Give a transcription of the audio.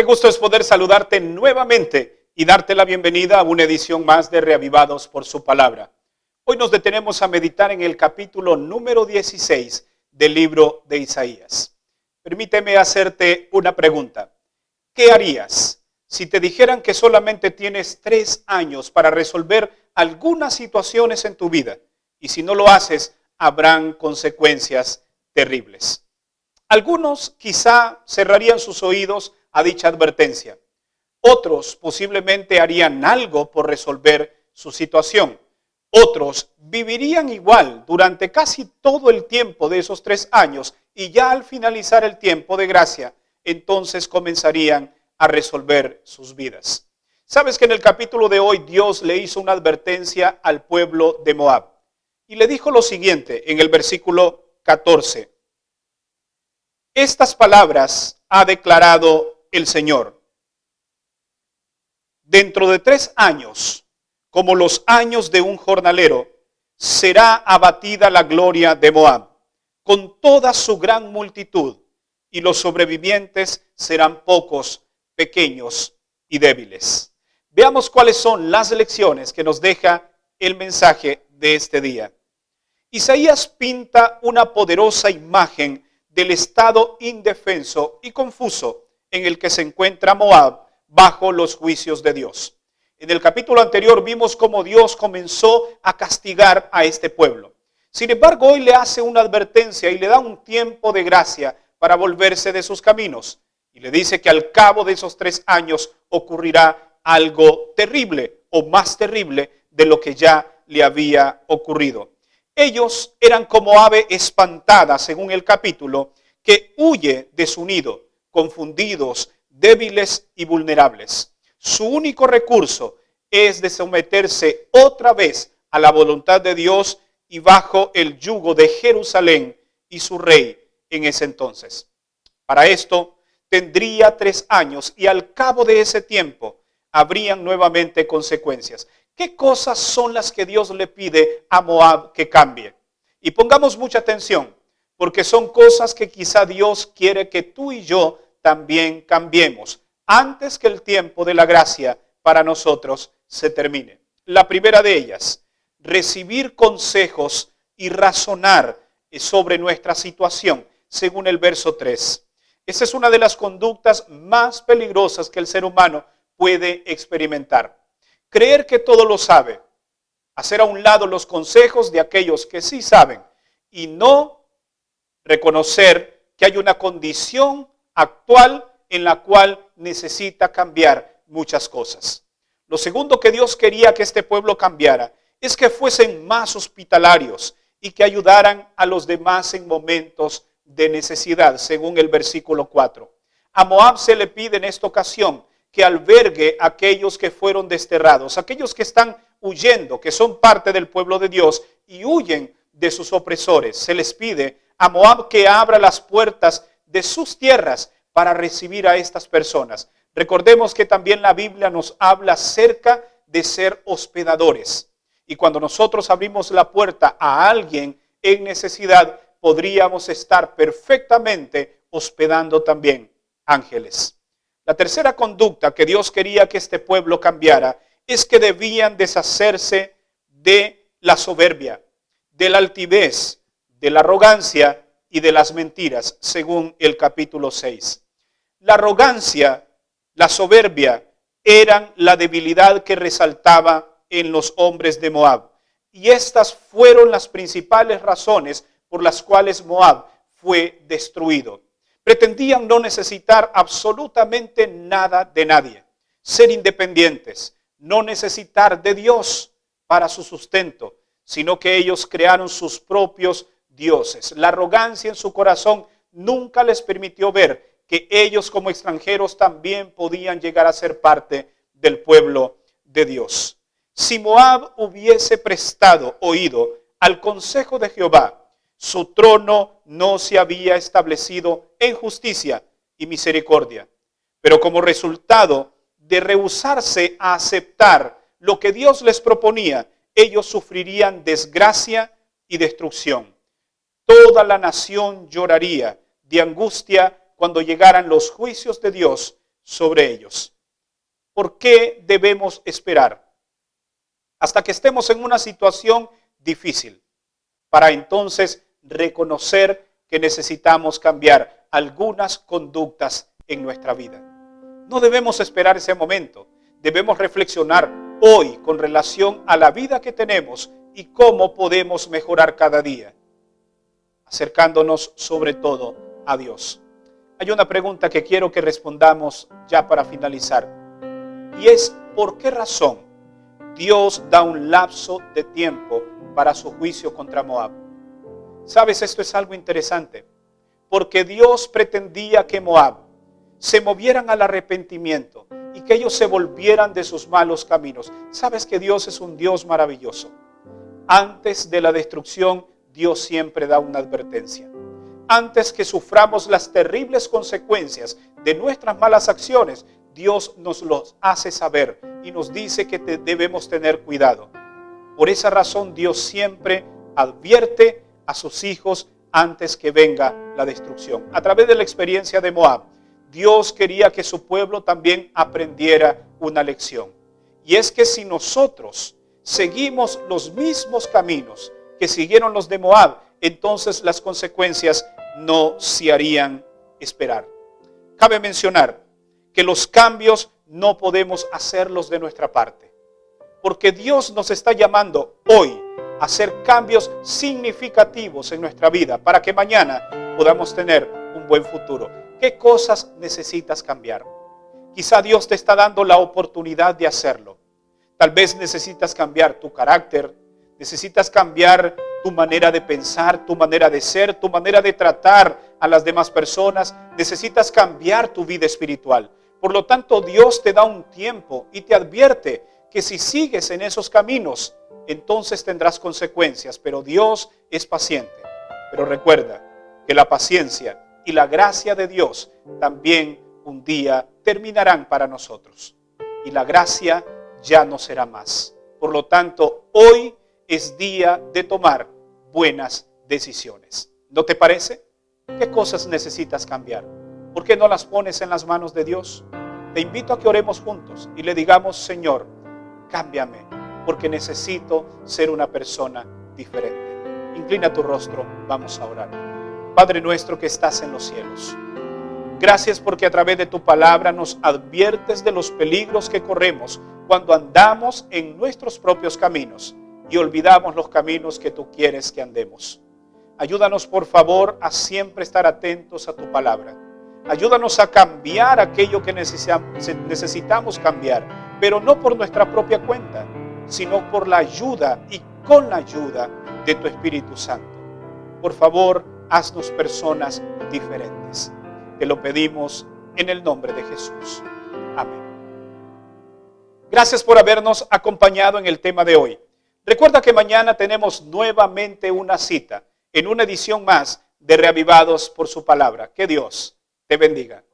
gusto es poder saludarte nuevamente y darte la bienvenida a una edición más de Reavivados por su palabra. Hoy nos detenemos a meditar en el capítulo número 16 del libro de Isaías. Permíteme hacerte una pregunta. ¿Qué harías si te dijeran que solamente tienes 3 años para resolver algunas situaciones en tu vida? Y si no lo haces, habrán consecuencias terribles. Algunos quizá cerrarían sus oídos a dicha advertencia. Otros posiblemente harían algo por resolver su situación. Otros vivirían igual durante casi todo el tiempo de esos 3 años y ya al finalizar el tiempo de gracia, entonces comenzarían a resolver sus vidas. Sabes que en el capítulo de hoy Dios le hizo una advertencia al pueblo de Moab y le dijo lo siguiente en el versículo 14. Estas palabras ha declarado el Señor. Dentro de 3 años, como los años de un jornalero, será abatida la gloria de Moab, con toda su gran multitud, y los sobrevivientes serán pocos, pequeños y débiles. Veamos cuáles son las lecciones que nos deja el mensaje de este día. Isaías pinta una poderosa imagen del estado indefenso y confuso en el que se encuentra Moab bajo los juicios de Dios. En el capítulo anterior vimos cómo Dios comenzó a castigar a este pueblo. Sin embargo, hoy le hace una advertencia y le da un tiempo de gracia para volverse de sus caminos. Y le dice que al cabo de esos 3 años ocurrirá algo terrible o más terrible de lo que ya le había ocurrido. Ellos eran como ave espantada, según el capítulo, que huye de su nido, confundidos, débiles y vulnerables. Su único recurso es de someterse otra vez a la voluntad de Dios y bajo el yugo de Jerusalén y su rey en ese entonces. Para esto tendría 3 años y al cabo de ese tiempo habrían nuevamente consecuencias. ¿Qué cosas son las que Dios le pide a Moab que cambie? Y pongamos mucha atención, porque son cosas que quizá Dios quiere que tú y yo también cambiemos antes que el tiempo de la gracia para nosotros se termine. La primera de ellas, recibir consejos y razonar sobre nuestra situación, según el verso 3. Esa es una de las conductas más peligrosas que el ser humano puede experimentar. Creer que todo lo sabe, hacer a un lado los consejos de aquellos que sí saben y no reconocer que hay una condición actual en la cual necesita cambiar muchas cosas. Lo segundo que Dios quería que este pueblo cambiara es que fuesen más hospitalarios y que ayudaran a los demás en momentos de necesidad, según el versículo 4. A Moab se le pide en esta ocasión que albergue a aquellos que fueron desterrados, aquellos que están huyendo, que son parte del pueblo de Dios y huyen de sus opresores. Se les pide a Moab que abra las puertas de sus tierras para recibir a estas personas. Recordemos que también la Biblia nos habla acerca de ser hospedadores. Y cuando nosotros abrimos la puerta a alguien en necesidad, podríamos estar perfectamente hospedando también ángeles. La tercera conducta que Dios quería que este pueblo cambiara es que debían deshacerse de la soberbia, de la altivez, de la arrogancia y de las mentiras, según el capítulo 6. La arrogancia, la soberbia, eran la debilidad que resaltaba en los hombres de Moab. Y estas fueron las principales razones por las cuales Moab fue destruido. Pretendían no necesitar absolutamente nada de nadie, ser independientes, no necesitar de Dios para su sustento, sino que ellos crearon sus propios dioses. La arrogancia en su corazón nunca les permitió ver que ellos como extranjeros también podían llegar a ser parte del pueblo de Dios. Si Moab hubiese prestado oído al consejo de Jehová, su trono no se había establecido en justicia y misericordia. Pero como resultado de rehusarse a aceptar lo que Dios les proponía, ellos sufrirían desgracia y destrucción. Toda la nación lloraría de angustia cuando llegaran los juicios de Dios sobre ellos. ¿Por qué debemos esperar? Hasta que estemos en una situación difícil, para entonces reconocer que necesitamos cambiar algunas conductas en nuestra vida. No debemos esperar ese momento, debemos reflexionar hoy con relación a la vida que tenemos y cómo podemos mejorar cada día, acercándonos sobre todo a Dios. Hay una pregunta que quiero que respondamos ya para finalizar, y es: ¿por qué razón Dios da un lapso de tiempo para su juicio contra Moab? ¿Sabes? Esto es algo interesante, porque Dios pretendía que Moab se movieran al arrepentimiento y que ellos se volvieran de sus malos caminos. ¿Sabes que Dios es un Dios maravilloso? Antes de la destrucción, Dios siempre da una advertencia. Antes que suframos las terribles consecuencias de nuestras malas acciones, Dios nos los hace saber y nos dice que debemos tener cuidado. Por esa razón, Dios siempre advierte a sus hijos antes que venga la destrucción. A través de la experiencia de Moab, Dios quería que su pueblo también aprendiera una lección. Y es que si nosotros seguimos los mismos caminos que siguieron los de Moab, entonces las consecuencias no se harían esperar. Cabe mencionar que los cambios no podemos hacerlos de nuestra parte, porque Dios nos está llamando hoy a hacer cambios significativos en nuestra vida para que mañana podamos tener un buen futuro. ¿Qué cosas necesitas cambiar? Quizá Dios te está dando la oportunidad de hacerlo. Tal vez necesitas cambiar tu carácter, necesitas cambiar tu manera de pensar, tu manera de ser, tu manera de tratar a las demás personas. Necesitas cambiar tu vida espiritual. Por lo tanto, Dios te da un tiempo y te advierte que si sigues en esos caminos, entonces tendrás consecuencias. Pero Dios es paciente. Pero recuerda que la paciencia y la gracia de Dios también un día terminarán para nosotros. Y la gracia ya no será más. Por lo tanto, hoy es día de tomar buenas decisiones. ¿No te parece? ¿Qué cosas necesitas cambiar? ¿Por qué no las pones en las manos de Dios? Te invito a que oremos juntos y le digamos: Señor, cámbiame, porque necesito ser una persona diferente. Inclina tu rostro, vamos a orar. Padre nuestro que estás en los cielos, gracias porque a través de tu palabra nos adviertes de los peligros que corremos cuando andamos en nuestros propios caminos y olvidamos los caminos que tú quieres que andemos. Ayúdanos, por favor, a siempre estar atentos a tu palabra. Ayúdanos a cambiar aquello que necesitamos cambiar, pero no por nuestra propia cuenta, sino por la ayuda y con la ayuda de tu Espíritu Santo. Por favor, haznos personas diferentes. Te lo pedimos en el nombre de Jesús. Amén. Gracias por habernos acompañado en el tema de hoy. Recuerda que mañana tenemos nuevamente una cita en una edición más de Reavivados por su palabra. Que Dios te bendiga.